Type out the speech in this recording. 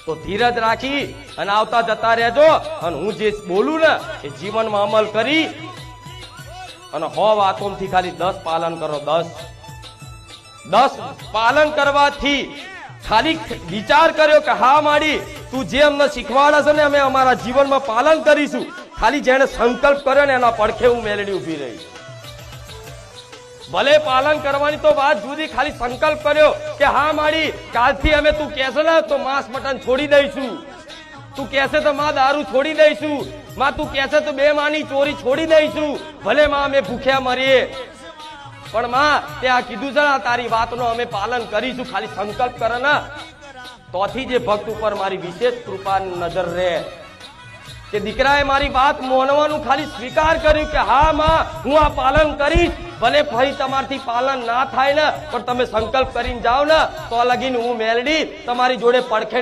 तो धीरज राखी अने आवता जता रहेजो अने हूँ जे बोलू ने ए जीवन में अमल करी अने 100 वातों थी खाली 10 पालन करो। 10 पालन करवाथी खाली विचार कर्यो के हाँ माड़ी तू जे अमने शीखवाड़े छे ने अमे अमारा जीवन में पालन करीशुं। खाली जेने संकल्प कर्यो ने एना પડખે હું મેલડી ઊભી રહી। भले पालन करवानी तो बात जुदी, खाली संकल्प कर्यो के हाँ माड़ी कालथी अमे तू कहेशे ने तो मांस मटन छोड़ी दईशुं, तू कहेशे तो मां दारू छोड़ी दईशुं, मां तू कहेशे तो बेमानी चोरी छोड़ी दईशुं, भले मां अमे भूख्या मरीए पण मां ते आ कीधुं छे तारी वातनो अमे पालन करीशुं। खाली संकल्प करे ने तोथी जे भक्त उपर मारी विशेष कृपा नजर रहे के दीकराए मारी बात मानवानुं खाली स्वीकार कर्युं के हाँ मां हूँ आ पालन करीश। भले फरी तमारथी पालन ना थाय ने पण तमे संकल्प करीने जाओ ने तो लगीने हूँ मेलडी तमारी जोड़े પડખે